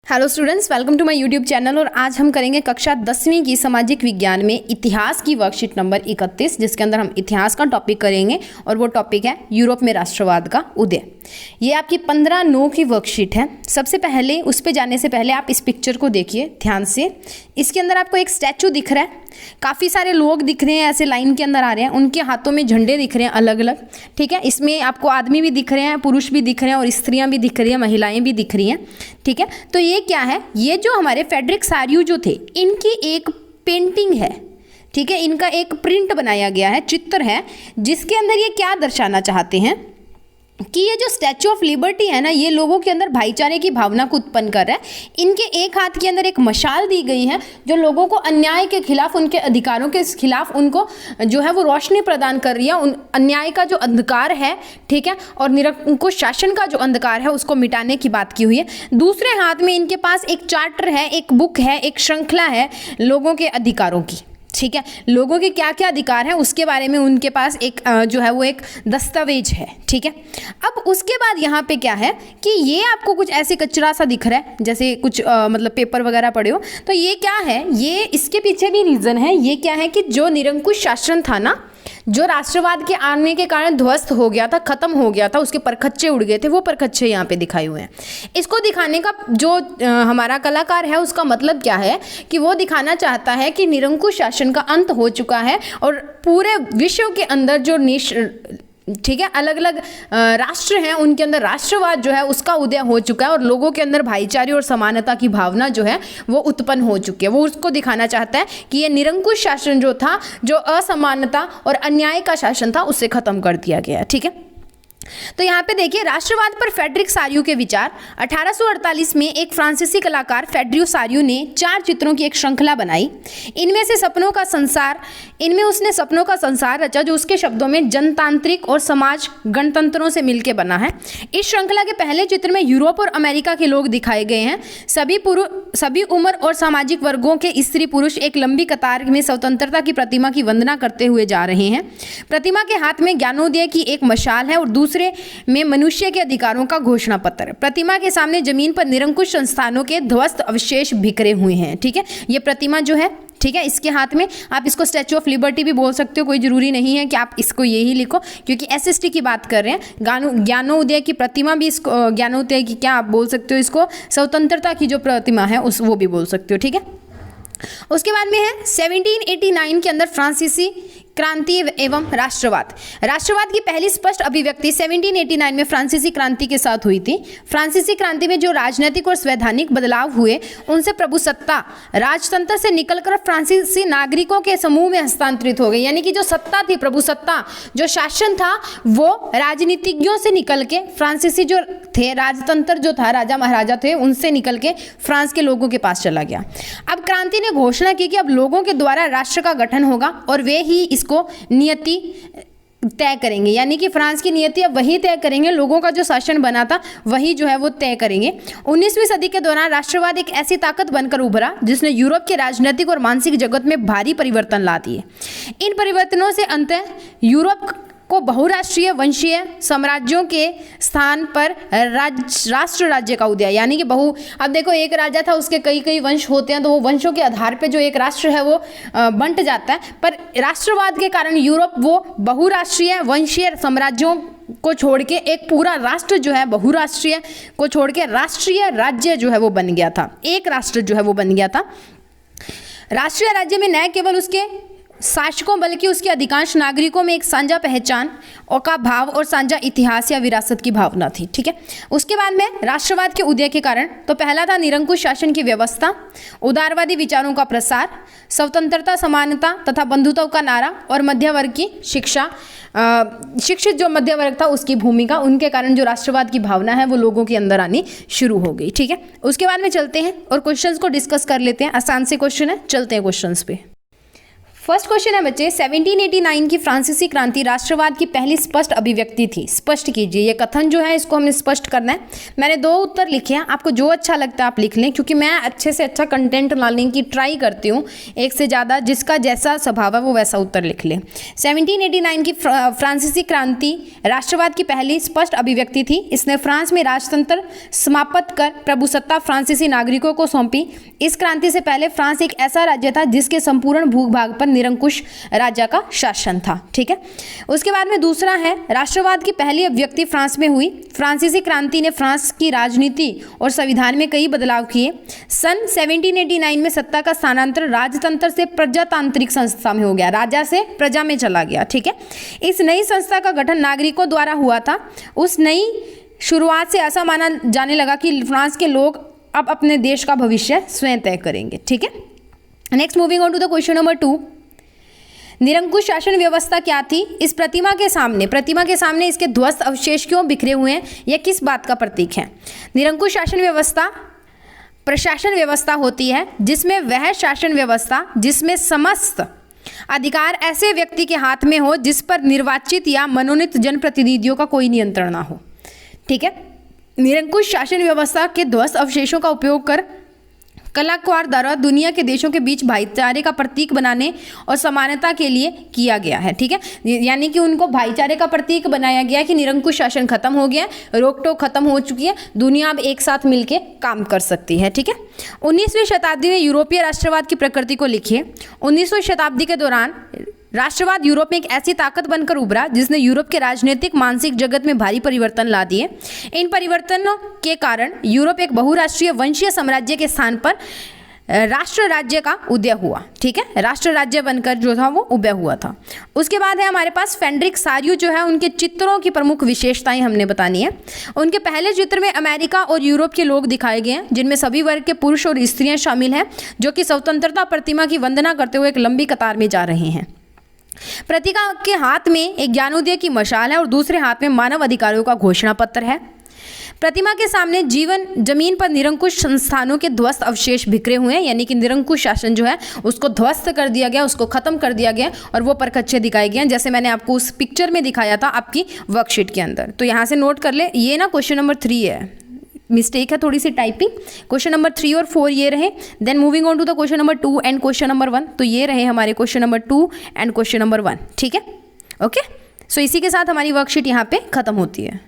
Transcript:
Hello students, welcome to my YouTube channel. और आज हम करेंगे कक्षा 10वीं की सामाजिक विज्ञान में इतिहास की वर्कशीट नंबर 31, जिसके अंदर हम इतिहास का टॉपिक करेंगे और वो टॉपिक है यूरोप में राष्ट्रवाद का उदय। ये आपकी 15/9 की वर्कशीट है। सबसे पहले उस पे जाने से पहले आप इस पिक्चर को देखिए ध्यान से। इसके अंदर आपको एक स्टैचू दिख रहा है, काफ़ी सारे लोग दिख रहे हैं, ऐसे लाइन के अंदर आ रहे हैं, उनके हाथों में झंडे दिख रहे हैं अलग अलग। ठीक है, इसमें आपको आदमी भी दिख रहे हैं, पुरुष भी दिख रहे हैं और स्त्रियां भी दिख रही हैं, महिलाएं भी दिख रही हैं। ठीक है, तो ये क्या है, ये जो हमारे फ्रेडरिक सारियू जो थे, इनकी एक पेंटिंग है। ठीक है, इनका एक प्रिंट बनाया गया है, चित्र है, जिसके अंदर ये क्या दर्शाना चाहते हैं कि ये जो स्टैचू ऑफ लिबर्टी है ना, ये लोगों के अंदर भाईचारे की भावना को उत्पन्न कर रहा है। इनके एक हाथ के अंदर एक मशाल दी गई है जो लोगों को अन्याय के खिलाफ, उनके अधिकारों के खिलाफ उनको जो है वो रोशनी प्रदान कर रही है। उन अन्याय का जो अंधकार है, ठीक है, और निरंकुश शासन का जो अंधकार है, उसको मिटाने की बात की हुई है। दूसरे हाथ में इनके पास एक चार्टर है, एक बुक है, एक श्रृंखला है लोगों के अधिकारों की। ठीक है, लोगों के क्या क्या अधिकार हैं उसके बारे में उनके पास एक जो है वो एक दस्तावेज है। ठीक है, अब उसके बाद यहाँ पे क्या है कि ये आपको कुछ ऐसे कचरा सा दिख रहा है, जैसे कुछ मतलब पेपर वगैरह पड़े हो, तो ये क्या है, ये इसके पीछे भी रीज़न है। ये क्या है कि जो निरंकुश शासन था ना, जो राष्ट्रवाद के आने के कारण ध्वस्त हो गया था, खत्म हो गया था, उसके परखच्चे उड़ गए थे, वो परखच्चे यहाँ पे दिखाए हुए हैं। इसको दिखाने का जो हमारा कलाकार है, उसका मतलब क्या है कि वो दिखाना चाहता है कि निरंकुश शासन का अंत हो चुका है और पूरे विश्व के अंदर जो ठीक है अलग अलग राष्ट्र हैं, उनके अंदर राष्ट्रवाद जो है उसका उदय हो चुका है और लोगों के अंदर भाईचारे और समानता की भावना जो है वो उत्पन्न हो चुकी है। वो उसको दिखाना चाहता है कि ये निरंकुश शासन जो था, जो असमानता और अन्याय का शासन था, उसे खत्म कर दिया गया है। ठीक है, तो यहाँ पे देखिए राष्ट्रवाद पर फ्रेडरिक सारियू के विचार। 1848 में एक फ्रांसीसी कलाकार फ्रेडरिक सारियू ने 4 चित्रों की एक श्रृंखला बनाई। इनमें उसने सपनों का संसार रचा, जो उसके शब्दों में जनतांत्रिक और समाज गणतंत्रों से मिलकर बना है। इस श्रृंखला के पहले चित्र में यूरोप और अमेरिका के लोग दिखाए गए हैं। सभी उम्र और सामाजिक वर्गों के स्त्री पुरुष एक लंबी कतार में स्वतंत्रता की प्रतिमा की वंदना करते हुए जा रहे हैं। प्रतिमा के हाथ में ज्ञानोदय की एक मशाल है और दूसरे में मनुष्य के अधिकारों का घोषणा पत्र। प्रतिमा के सामने जमीन पर निरंकुश संस्थानों के ध्वस्त अवशेष बिखरे हुए हैं। ठीक है, ये प्रतिमा जो है, ठीक है, इसके हाथ में आप इसको स्टैचू ऑफ लिबर्टी भी बोल सकते हो, कोई जरूरी नहीं है कि आप इसको यही लिखो, क्योंकि एसएसटी की बात कर रहे हैं। ज्ञानोदय की प्रतिमा भी, इसको ज्ञानोदय की क्या आप बोल सकते हो, इसको स्वतंत्रता की जो प्रतिमा है उस वो भी बोल सकते हो। ठीक है, उसके बाद में है 1789 के अंदर फ्रांसीसी क्रांति एवं राष्ट्रवाद। राष्ट्रवाद की पहली स्पष्ट अभिव्यक्ति 1789 में फ्रांसीसी क्रांति के साथ हुई थी। फ्रांसीसी क्रांति में जो राजनीतिक और संवैधानिक बदलाव हुए, उनसे प्रभुसत्ता राजतंत्र से निकलकर फ्रांसीसी नागरिकों के समूह में हस्तांतरित हो गई। यानी कि जो सत्ता थी, प्रभुसत्ता, जो शासन था, वो राजनीतिज्ञों से निकल के फ्रांसीसी जो थे, राजतंत्र जो था, राजा महाराजा थे, उनसे निकल के फ्रांस के लोगों के पास चला गया। अब क्रांति ने घोषणा की कि अब लोगों के द्वारा राष्ट्र का गठन होगा और वे ही इसको नियति तय करेंगे। यानी कि फ्रांस की नियति अब वही तय करेंगे, लोगों का जो शासन बना था वही जो है वो तय करेंगे। 19वीं सदी के दौरान राष्ट्रवाद एक ऐसी ताकत बनकर उभरा जिसने यूरोप के राजनीतिक और मानसिक जगत में भारी परिवर्तन ला दिए। इन परिवर्तनों से अंततः यूरोप को बहुराष्ट्रीय वंशीय साम्राज्यों के स्थान पर राष्ट्र राज्य का उदय। यानी कि अब देखो, एक राजा था, उसके कई कई वंश होते हैं, तो वो वंशों के आधार पे जो एक राष्ट्र है वो बंट जाता है। पर राष्ट्रवाद के कारण यूरोप वो बहुराष्ट्रीय वंशीय साम्राज्यों को छोड़ के एक पूरा राष्ट्र जो है, बहुराष्ट्रीय को छोड़ के राष्ट्रीय राज्य जो है वो बन गया था, एक राष्ट्र जो है वो बन गया था। राष्ट्रीय राज्य में न केवल उसके शासकों बल्कि उसके अधिकांश नागरिकों में एक साझा पहचान और का भाव और साझा इतिहास या विरासत की भावना थी। ठीक है, उसके बाद में राष्ट्रवाद के उदय के कारण, तो पहला था निरंकुश शासन की व्यवस्था, उदारवादी विचारों का प्रसार, स्वतंत्रता, समानता तथा बंधुत्व का नारा और मध्य वर्ग की शिक्षा, शिक्षित जो मध्य वर्ग था उसकी भूमिका, उनके कारण जो राष्ट्रवाद की भावना है वो लोगों के अंदर आनी शुरू हो गई। ठीक है, उसके बाद में चलते हैं और क्वेश्चंस को डिस्कस कर लेते हैं। आसान से क्वेश्चन है, चलते हैं क्वेश्चंस पे। फर्स्ट क्वेश्चन है बच्चे, 1789 की फ्रांसीसी क्रांति राष्ट्रवाद की पहली स्पष्ट अभिव्यक्ति थी। स्पष्ट कीजिए, ये कथन जो है इसको हमें स्पष्ट करना है। मैंने 2 उत्तर लिखे हैं, आपको जो अच्छा लगता है आप लिख लें, क्योंकि मैं अच्छे से अच्छा कंटेंट लाने की ट्राई करती हूँ, एक से ज़्यादा, जिसका जैसा स्वभाव है वो वैसा उत्तर लिख ले। 1789 की फ्रांसीसी क्रांति राष्ट्रवाद की पहली स्पष्ट अभिव्यक्ति थी। इसने फ्रांस में राजतंत्र समाप्त कर प्रभुसत्ता फ्रांसीसी नागरिकों को सौंपी। इस क्रांति से पहले फ्रांस एक ऐसा राज्य था जिसके संपूर्ण भूभाग पर निरंकुश राजा का शासन था। ठीक है, उसके बाद में दूसरा है, राष्ट्रवाद की पहली अभिव्यक्ति फ्रांस में हुई। फ्रांसीसी क्रांति ने फ्रांस की राजनीति और संविधान में कई बदलाव किए। सन 1789 में सत्ता का स्थानांतरण राजतंत्र से प्रजातांत्रिक संस्था में हो गया, राजा से प्रजा में चला गया। ठीक है, इस नई संस्था का गठन नागरिकों द्वारा हुआ था। उस नई शुरुआत से ऐसा माना जाने लगा कि फ्रांस के लोग अब अपने देश का भविष्य स्वयं तय करेंगे। ठीक है, next moving on to the question number 2, निरंकुश शासन व्यवस्था क्या थी? इस प्रतिमा के सामने इसके ध्वस्त अवशेष क्यों बिखरे हुए हैं? यह किस बात का प्रतीक है? निरंकुश शासन व्यवस्था प्रशासन व्यवस्था होती है जिसमें वह शासन व्यवस्था जिसमें समस्त अधिकार ऐसे व्यक्ति के हाथ में हो जिस पर निर्वाचित या मनोनीत जनप्रतिनिधियों का कोई नियंत्रण ना हो। ठीक है, निरंकुश शासन व्यवस्था के ध्वस्त अवशेषों का उपयोग कर कलाकार द्वारा दुनिया के देशों के बीच भाईचारे का प्रतीक बनाने और समानता के लिए किया गया है। ठीक है, यानी कि उनको भाईचारे का प्रतीक बनाया गया कि निरंकुश शासन खत्म हो गया, रोक टोक खत्म हो चुकी है, दुनिया अब एक साथ मिलकर काम कर सकती है। ठीक है, 19वीं शताब्दी में यूरोपीय राष्ट्रवाद की प्रकृति को लिखिए। 19वीं शताब्दी के दौरान राष्ट्रवाद यूरोप में एक ऐसी ताकत बनकर उभरा जिसने यूरोप के राजनीतिक मानसिक जगत में भारी परिवर्तन ला दिए। इन परिवर्तनों के कारण यूरोप एक बहुराष्ट्रीय वंशीय साम्राज्य के स्थान पर राष्ट्र राज्य का उदय हुआ। ठीक है, राष्ट्र राज्य बनकर जो था वो उदय हुआ था। उसके बाद है हमारे पास फ्रेडरिक सारियू जो है, उनके चित्रों की प्रमुख विशेषताएं हमने बतानी है। उनके पहले चित्र में अमेरिका और यूरोप के लोग दिखाए गए हैं जिनमें सभी वर्ग के पुरुष और स्त्रियां शामिल हैं जो कि स्वतंत्रता प्रतिमा की वंदना करते हुए एक लंबी कतार में जा रहे हैं। प्रतिमा के हाथ में एक ज्ञानोदय की मशाल है और दूसरे हाथ में मानव अधिकारों का घोषणा पत्र है। प्रतिमा के सामने जमीन पर निरंकुश संस्थानों के ध्वस्त अवशेष बिखरे हुए हैं, यानी कि निरंकुश शासन जो है उसको ध्वस्त कर दिया गया, उसको खत्म कर दिया गया और वो परखच्चे दिखाए गए हैं, जैसे मैंने आपको उस पिक्चर में दिखाया था आपकी वर्कशीट के अंदर। तो यहाँ से नोट कर ले, ये ना क्वेश्चन नंबर 3 है, मिस्टेक है थोड़ी सी टाइपिंग। क्वेश्चन नंबर 3 और 4 ये रहे। Then moving on to the question number 2 and question number 1। तो ये रहे हमारे question number 2 and question number 1। ठीक है, ओके। सो इसी के साथ हमारी वर्कशीट यहाँ पे खत्म होती है।